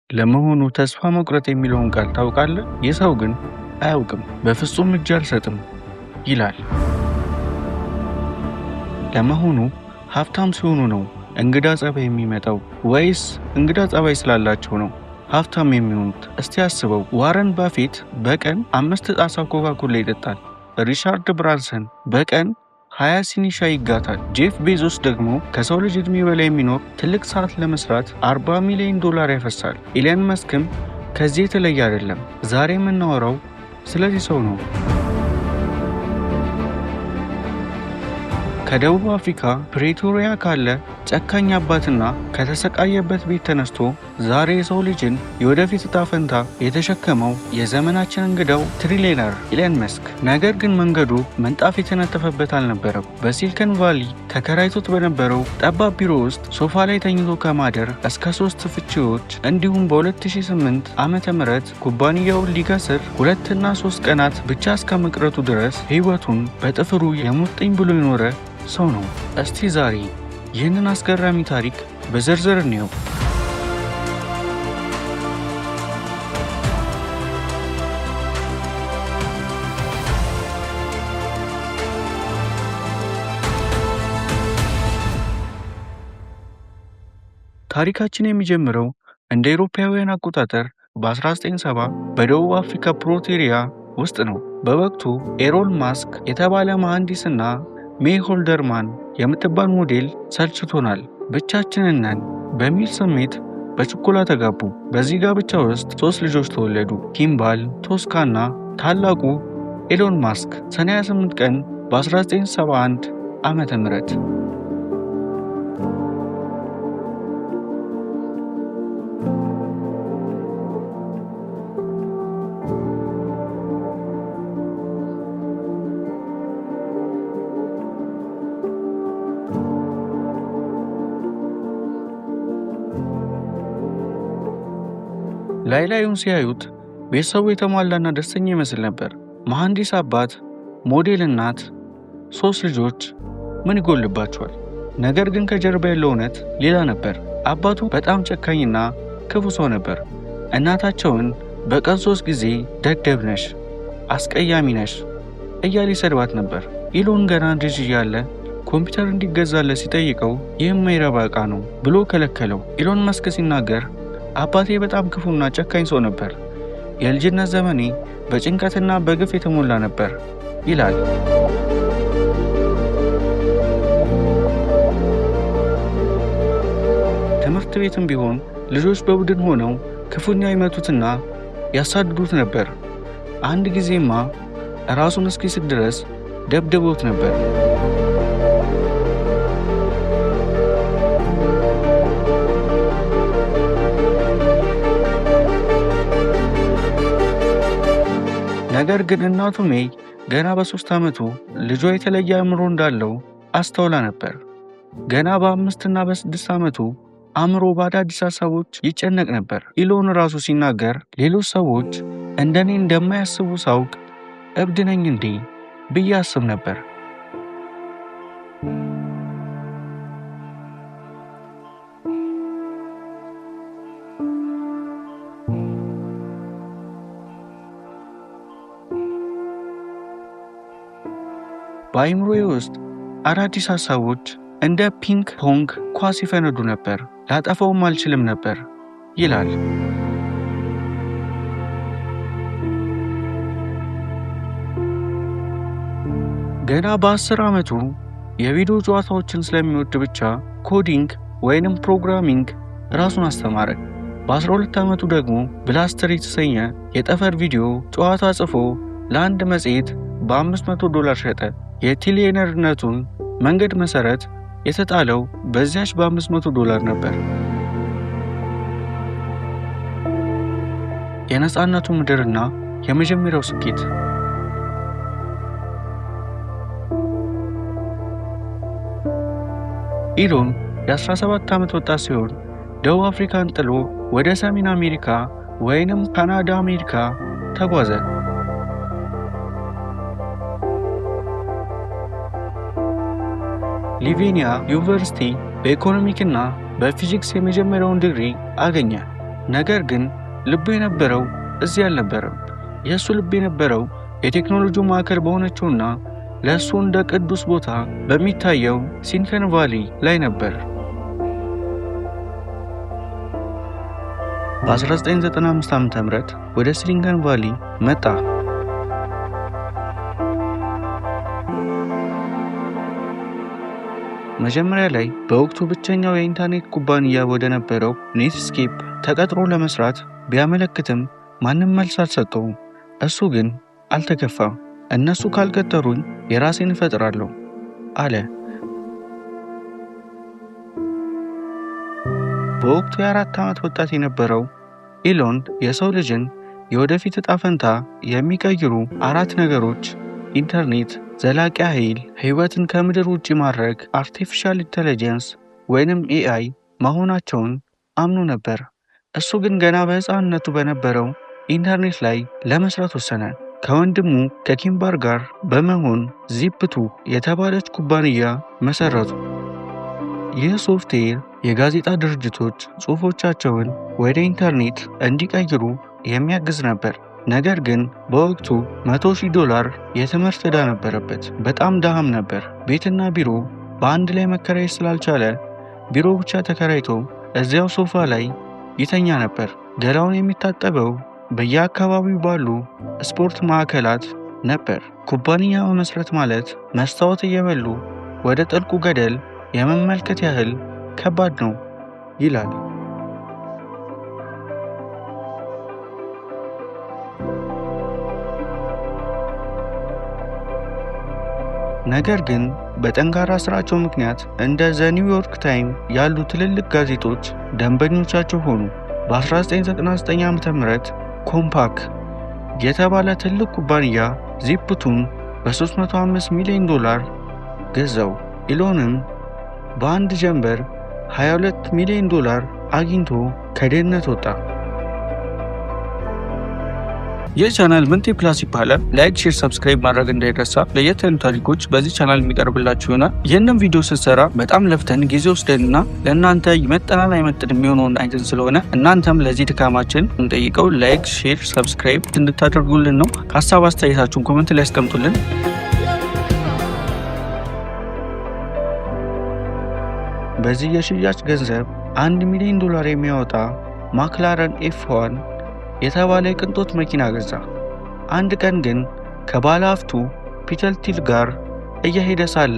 ለመሆኑ ተስፋ መቁረጥ የሚለውን ቃል ታውቃለህ? ይህ ሰው ግን አያውቅም። በፍጹም እጅ አልሰጥም ይላል። ለመሆኑ ሀብታም ሲሆኑ ነው እንግዳ ጸባይ የሚመጣው ወይስ እንግዳ ጸባይ ስላላቸው ነው ሀብታም የሚሆኑት? እስቲ አስበው። ዋረን ባፌት በቀን 5 ጣሳ ኮካኮላ ይጠጣል። ሪቻርድ ብራንሰን በቀን 20 ሲኒ ሻይ ይጋታል። ጄፍ ቤዞስ ደግሞ ከሰው ልጅ ዕድሜ በላይ የሚኖር ትልቅ ሰዓት ለመስራት 40 ሚሊዮን ዶላር ያፈሳል። ኢሎን መስክም ከዚህ የተለየ አይደለም። ዛሬ የምናወራው ስለዚህ ሰው ነው። ከደቡብ አፍሪካ ፕሬቶሪያ ካለ ጨካኝ አባትና ከተሰቃየበት ቤት ተነስቶ ዛሬ የሰው ልጅን የወደፊት ዕጣ ፈንታ የተሸከመው የዘመናችን እንግዳው ትሪሊየነር ኢሎን መስክ። ነገር ግን መንገዱ ምንጣፍ የተነጠፈበት አልነበረም። በሲሊከን ቫሊ ተከራይቶት በነበረው ጠባብ ቢሮ ውስጥ ሶፋ ላይ ተኝቶ ከማደር እስከ 3 ፍቺዎች እንዲሁም በ2008 ዓ.ም ኩባንያውን ሊከስር 2 እና 3 ቀናት ብቻ እስከ መቅረቱ ድረስ ሕይወቱን በጥፍሩ የሙጥኝ ብሎ የኖረ ሰው ነው። እስቲ ዛሬ ይህንን አስገራሚ ታሪክ በዝርዝር እንየው። ታሪካችን የሚጀምረው እንደ አውሮፓውያን አቆጣጠር በ1970 በደቡብ አፍሪካ ፕሪቶሪያ ውስጥ ነው። በወቅቱ ኤሮን ማስክ የተባለ መሐንዲስና ሜይ ሆልደርማን የምትባል ሞዴል ሰልችቶናል፣ ብቻችንን ነን በሚል ስሜት በችኮላ ተጋቡ። በዚህ ጋብቻ ውስጥ 3 ልጆች ተወለዱ፤ ኪምባል፣ ቶስካ እና ታላቁ ኤሎን ማስክ። ሰኔ 28 ቀን በ1971 ዓ.ም ላዩን ሲያዩት ቤተሰቡ የተሟላና ደስተኛ ይመስል ነበር። መሐንዲስ አባት፣ ሞዴል እናት፣ 3 ልጆች ምን ይጎልባቸዋል? ነገር ግን ከጀርባ ያለው እውነት ሌላ ነበር። አባቱ በጣም ጨካኝና ክፉ ሰው ነበር። እናታቸውን በቀን 3 ጊዜ ደደብ ነሽ፣ አስቀያሚ ነሽ እያለ ይሰድባት ነበር። ኢሎን ገና ልጅ እያለ ኮምፒውተር እንዲገዛለት ሲጠይቀው ይህም የማይረባ ዕቃ ነው ብሎ ከለከለው። ኢሎን መስክ ሲናገር አባቴ በጣም ክፉና ጨካኝ ሰው ነበር። የልጅነት ዘመኔ በጭንቀትና በግፍ የተሞላ ነበር ይላል። ትምህርት ቤትም ቢሆን ልጆች በቡድን ሆነው ክፉኛ ይመቱትና ያሳድዱት ነበር። አንድ ጊዜማ ራሱን እስኪስት ድረስ ደብድቦት ነበር። ነገር ግን እናቱ ሜይ ገና በ3 ዓመቱ ልጇ የተለየ አእምሮ እንዳለው አስተውላ ነበር። ገና በ5 እና በ6 ዓመቱ አእምሮ በአዳዲስ ሀሳቦች ይጨነቅ ነበር። ኢሎን ራሱ ሲናገር ሌሎች ሰዎች እንደኔ እንደማያስቡ ሳውቅ እብድ ነኝ እንዴ ብዬ አስብ ነበር። በአይምሮዬ ውስጥ አዳዲስ ሀሳቦች እንደ ፒንግ ፖንግ ኳስ ይፈነዱ ነበር፣ ላጠፋውም አልችልም ነበር ይላል። ገና በ10 ዓመቱ የቪዲዮ ጨዋታዎችን ስለሚወድ ብቻ ኮዲንግ ወይንም ፕሮግራሚንግ ራሱን አስተማረ። በ12 ዓመቱ ደግሞ ብላስተር የተሰኘ የጠፈር ቪዲዮ ጨዋታ ጽፎ ለአንድ መጽሔት በ$500 ሸጠ። የትሪሊየነርነቱን መንገድ መሰረት የተጣለው በዚያች በ$500 ነበር። የነጻነቱ ምድርና የመጀመሪያው ስኬት። ኢሎን የ17 ዓመት ወጣት ሲሆን ደቡብ አፍሪካን ጥሎ ወደ ሰሜን አሜሪካ ወይንም ካናዳ አሜሪካ ተጓዘ። ሊቬኒያ ዩኒቨርሲቲ በኢኮኖሚክና በፊዚክስ የመጀመሪያውን ዲግሪ አገኘ። ነገር ግን ልቡ የነበረው እዚህ አልነበረም። የእሱ ልብ የነበረው የቴክኖሎጂው ማዕከል በሆነችውና ለእሱ እንደ ቅዱስ ቦታ በሚታየው ሲሊከን ቫሊ ላይ ነበር። በ1995 ዓ.ም ወደ ሲሊከን ቫሊ መጣ። መጀመሪያ ላይ በወቅቱ ብቸኛው የኢንተርኔት ኩባንያ ወደ ነበረው ኔትስኬፕ ተቀጥሮ ለመስራት ቢያመለክትም ማንም መልስ አልሰጠውም። እሱ ግን አልተከፋም። እነሱ ካልቀጠሩኝ የራሴን እፈጥራለሁ አለ። በወቅቱ የ4 ዓመት ወጣት የነበረው ኢሎን የሰው ልጅን የወደፊት ዕጣ ፈንታ የሚቀይሩ 4 ነገሮች ኢንተርኔት፣ ዘላቂ ኃይል፣ ሕይወትን ከምድር ውጪ ማድረግ፣ አርቲፊሻል ኢንተለጀንስ ወይንም ኤአይ መሆናቸውን አምኖ ነበር። እሱ ግን ገና በሕፃንነቱ በነበረው ኢንተርኔት ላይ ለመስራት ወሰነ። ከወንድሙ ከኪምባር ጋር በመሆን ዚፕቱ የተባለች ኩባንያ መሰረቱ። ይህ ሶፍትዌር የጋዜጣ ድርጅቶች ጽሑፎቻቸውን ወደ ኢንተርኔት እንዲቀይሩ የሚያግዝ ነበር። ነገር ግን በወቅቱ $100,000 የትምህርት ዕዳ ነበረበት። በጣም ደሃም ነበር። ቤትና ቢሮ በአንድ ላይ መከራየት ስላልቻለ ቢሮ ብቻ ተከራይቶ እዚያው ሶፋ ላይ ይተኛ ነበር። ገላውን የሚታጠበው በየአካባቢው ባሉ ስፖርት ማዕከላት ነበር። ኩባንያ መመስረት ማለት መስታወት እየበሉ ወደ ጥልቁ ገደል የመመልከት ያህል ከባድ ነው ይላል። ነገር ግን በጠንካራ ስራቸው ምክንያት እንደ ዘ ኒውዮርክ ታይም ያሉ ትልልቅ ጋዜጦች ደንበኞቻቸው ሆኑ። በ1999 ዓ.ም ኮምፓክ የተባለ ትልቅ ኩባንያ ዚፕቱን በ$305 ሚሊዮን ገዛው። ኢሎንም በአንድ ጀንበር $22 ሚሊዮን አግኝቶ ከድህነት ወጣ። ይህ ቻናል ምንቴ ፕላስ ይባላል። ላይክ፣ ሼር፣ ሰብስክራይብ ማድረግ እንዳይረሳ። ለየት ያሉ ታሪኮች በዚህ ቻናል የሚቀርብላችሁ ይሆናል። ይህንን ቪዲዮ ስትሰራ በጣም ለፍተን ጊዜ ወስደንና ለእናንተ ይመጠናል አይመጥን የሚሆነውን አይተን ስለሆነ እናንተም ለዚህ ድካማችን እንጠይቀው ላይክ፣ ሼር፣ ሰብስክራይብ እንድታደርጉልን ነው። ሀሳብ አስተያየታችሁን ኮሜንት ላይ ያስቀምጡልን። በዚህ የሽያጭ ገንዘብ $1 ሚሊዮን የሚያወጣ ማክላረን F1 የተባለ የቅንጦት መኪና ገዛ። አንድ ቀን ግን ከባለ ሀብቱ ፒተር ቲል ጋር እየሄደ ሳለ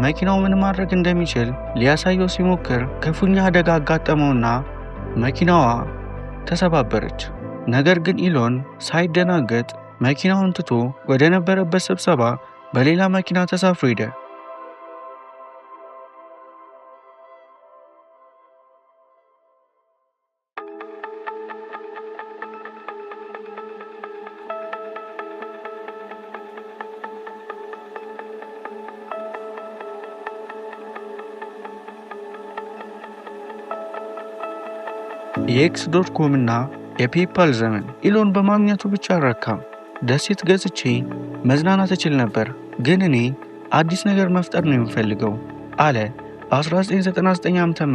መኪናው ምን ማድረግ እንደሚችል ሊያሳየው ሲሞክር ክፉኛ አደጋ አጋጠመውና መኪናዋ ተሰባበረች። ነገር ግን ኢሎን ሳይደናገጥ መኪናውን ትቶ ወደ ነበረበት ስብሰባ በሌላ መኪና ተሳፍሮ ሄደ። የኤክስ.ኮም እና የፔፓል ዘመን። ኢሎን በማግኘቱ ብቻ አልረካም። ደሴት ገዝቼ መዝናናት እችል ነበር፣ ግን እኔ አዲስ ነገር መፍጠር ነው የምፈልገው አለ። በ1999 ዓ.ም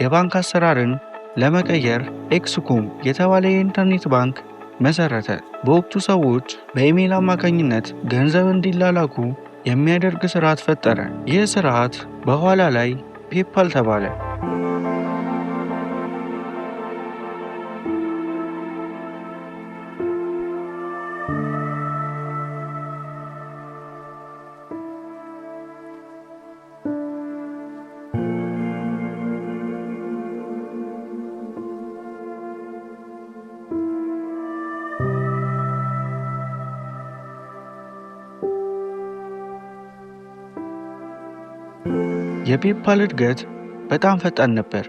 የባንክ አሰራርን ለመቀየር ኤክስ.ኮም የተባለ የኢንተርኔት ባንክ መሰረተ። በወቅቱ ሰዎች በኢሜይል አማካኝነት ገንዘብ እንዲላላኩ የሚያደርግ ስርዓት ፈጠረ። ይህ ስርዓት በኋላ ላይ ፔፓል ተባለ። የፔፓል እድገት በጣም ፈጣን ነበር።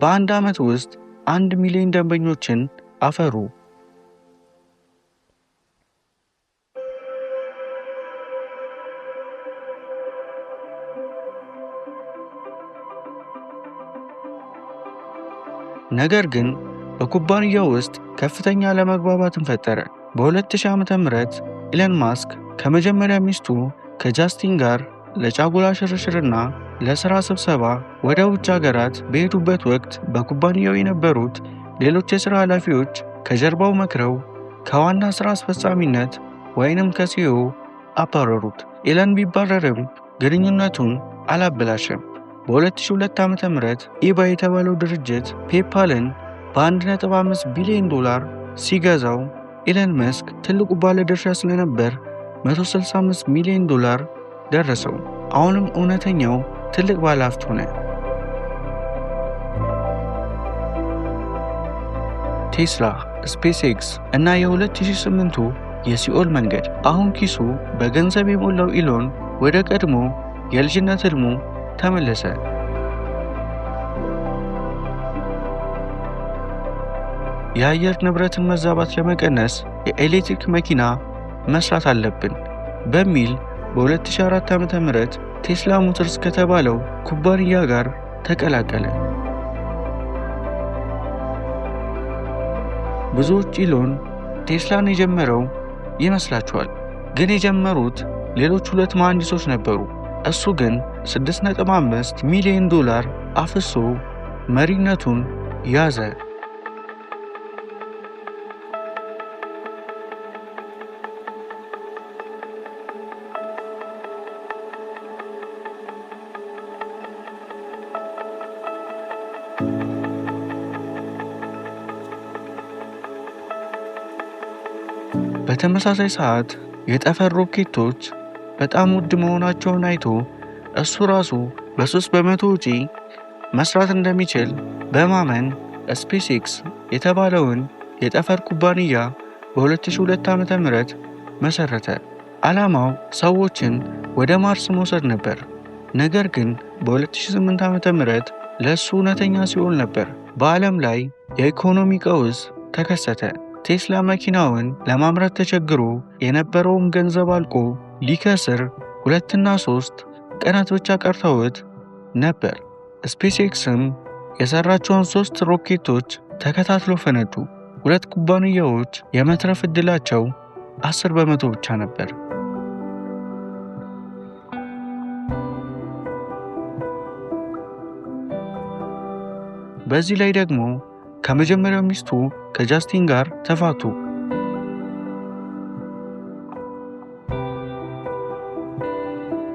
በአንድ ዓመት ውስጥ 1 ሚሊዮን ደንበኞችን አፈሩ። ነገር ግን በኩባንያው ውስጥ ከፍተኛ አለመግባባትን ፈጠረ። በ2000 ዓ.ም ኢሎን ማስክ ከመጀመሪያ ሚስቱ ከጃስቲን ጋር ለጫጉላ ሽርሽርና ለሥራ ስብሰባ ወደ ውጭ ሀገራት በሄዱበት ወቅት በኩባንያው የነበሩት ሌሎች የሥራ ኃላፊዎች ከጀርባው መክረው ከዋና ሥራ አስፈጻሚነት ወይንም ከሲኢኦ አባረሩት። ኢለን ቢባረርም ግንኙነቱን አላበላሸም። በ2002 ዓ.ም ኢባይ የተባለው ድርጅት ፔፓልን በ1.5 ቢሊዮን ዶላር ሲገዛው ኢለን መስክ ትልቁ ባለድርሻ ስለነበር 165 ሚሊዮን ዶላር ደረሰው። አሁንም እውነተኛው ትልቅ ባለሀብት ሆነ። ቴስላ፣ ስፔስ ኤክስ እና የ2008ቱ የሲኦል መንገድ። አሁን ኪሱ በገንዘብ የሞላው ኢሎን ወደ ቀድሞ የልጅነት ህልሙ ተመለሰ። የአየር ንብረትን መዛባት ለመቀነስ የኤሌክትሪክ መኪና መስራት አለብን በሚል በ2004 ዓ.ም ቴስላ ሞተርስ ከተባለው ኩባንያ ጋር ተቀላቀለ። ብዙዎች ኢሎን ቴስላን የጀመረው ይመስላቸዋል፣ ግን የጀመሩት ሌሎች ሁለት መሐንዲሶች ነበሩ። እሱ ግን 6.5 ሚሊዮን ዶላር አፍሶ መሪነቱን ያዘ። በተመሳሳይ ሰዓት የጠፈር ሮኬቶች በጣም ውድ መሆናቸውን አይቶ እሱ ራሱ በ3 በመቶ ወጪ መስራት እንደሚችል በማመን ስፔስ ኤክስ የተባለውን የጠፈር ኩባንያ በ2002 ዓ.ም መሰረተ። ዓላማው ሰዎችን ወደ ማርስ መውሰድ ነበር። ነገር ግን በ2008 ዓ.ም ለእሱ እውነተኛ ሲኦል ነበር። በዓለም ላይ የኢኮኖሚ ቀውስ ተከሰተ። ቴስላ መኪናውን ለማምረት ተቸግሮ የነበረውም ገንዘብ አልቆ ሊከስር 2 እና 3 ቀናት ብቻ ቀርተውት ነበር። ስፔስ ኤክስም የሰራቸውን 3 ሮኬቶች ተከታትሎ ፈነዱ። ሁለት ኩባንያዎች የመትረፍ ዕድላቸው 10 በመቶ ብቻ ነበር። በዚህ ላይ ደግሞ ከመጀመሪያው ሚስቱ ከጃስቲን ጋር ተፋቱ።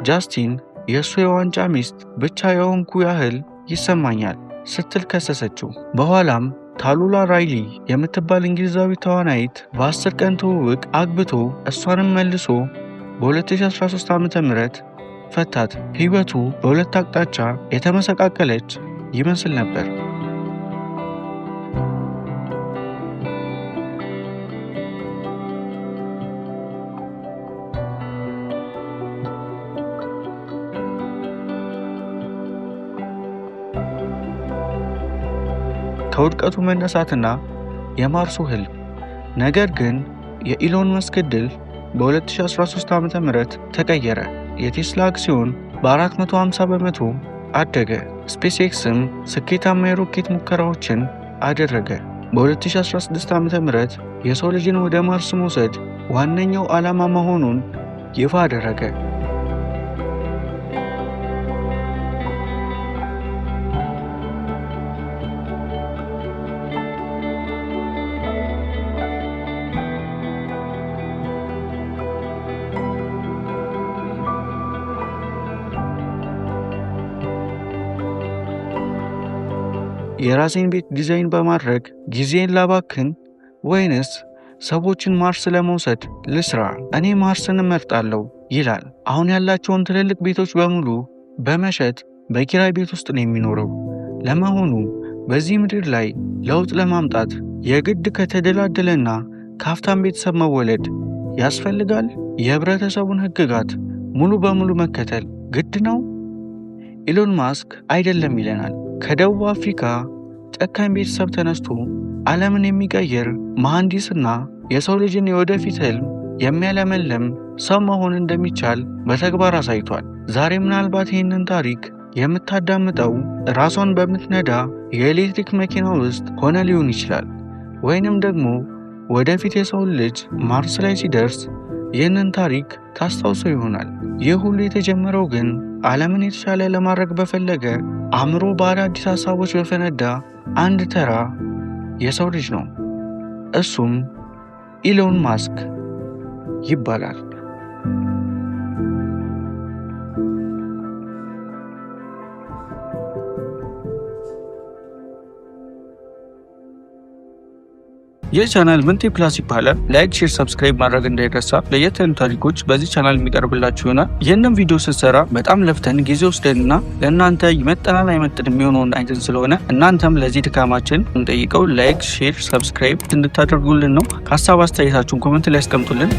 ጃስቲን የእሱ የዋንጫ ሚስት ብቻ የሆንኩ ያህል ይሰማኛል ስትል ከሰሰችው። በኋላም ታሉላ ራይሊ የምትባል እንግሊዛዊ ተዋናይት በ10 ቀን ትውውቅ አግብቶ እሷንም መልሶ በ2013 ዓ.ም ፈታት። ሕይወቱ በሁለት አቅጣጫ የተመሰቃቀለች ይመስል ነበር። ከውድቀቱ መነሳትና የማርሱ ህልም። ነገር ግን የኢሎን መስክ ዕድል በ2013 ዓ.ም ተቀየረ። የቴስላ አክሲዮን በ450 በመቶ አደገ። ስፔስ ኤክስም ስኬታማ የሮኬት ሙከራዎችን አደረገ። በ2016 ዓ.ም የሰው ልጅን ወደ ማርስ መውሰድ ዋነኛው ዓላማ መሆኑን ይፋ አደረገ። የራሴን ቤት ዲዛይን በማድረግ ጊዜን ላባክን ወይንስ ሰዎችን ማርስ ለመውሰድ ልስራ? እኔ ማርስን እመርጣለሁ ይላል። አሁን ያላቸውን ትልልቅ ቤቶች በሙሉ በመሸጥ በኪራይ ቤት ውስጥ ነው የሚኖረው። ለመሆኑ በዚህ ምድር ላይ ለውጥ ለማምጣት የግድ ከተደላደለና ከሀብታም ቤተሰብ መወለድ ያስፈልጋል? የህብረተሰቡን ህግጋት ሙሉ በሙሉ መከተል ግድ ነው? ኢሎን ማስክ አይደለም ይለናል። ከደቡብ አፍሪካ ጨካኝ ቤተሰብ ተነስቶ ዓለምን የሚቀይር መሐንዲስና የሰው ልጅን የወደፊት ህልም የሚያለመልም ሰው መሆን እንደሚቻል በተግባር አሳይቷል። ዛሬ ምናልባት ይህንን ታሪክ የምታዳምጠው ራሷን በምትነዳ የኤሌክትሪክ መኪና ውስጥ ሆነ ሊሆን ይችላል። ወይንም ደግሞ ወደፊት የሰው ልጅ ማርስ ላይ ሲደርስ ይህንን ታሪክ ታስታውሰው ይሆናል። ይህ ሁሉ የተጀመረው ግን ዓለምን የተሻለ ለማድረግ በፈለገ አእምሮ በአዳዲስ ሀሳቦች በፈነዳ አንድ ተራ የሰው ልጅ ነው። እሱም ኢሎን ማስክ ይባላል። ይህ ቻናል ምንቴ ፕላስ ይባላል። ላይክ፣ ሼር፣ ሰብስክራይብ ማድረግ እንዳይረሳ። ለየት ያሉ ታሪኮች በዚህ ቻናል የሚቀርብላችሁ ይሆናል። ይህንን ቪዲዮ ስትሰራ በጣም ለፍተን ጊዜ ወስደንና ለእናንተ ይመጠናል አይመጥን የሚሆነውን አይተን ስለሆነ እናንተም ለዚህ ድካማችን እንጠይቀው ላይክ፣ ሼር፣ ሰብስክራይብ እንድታደርጉልን ነው። ሀሳብ አስተያየታችሁን ኮሜንት ላይ ያስቀምጡልን።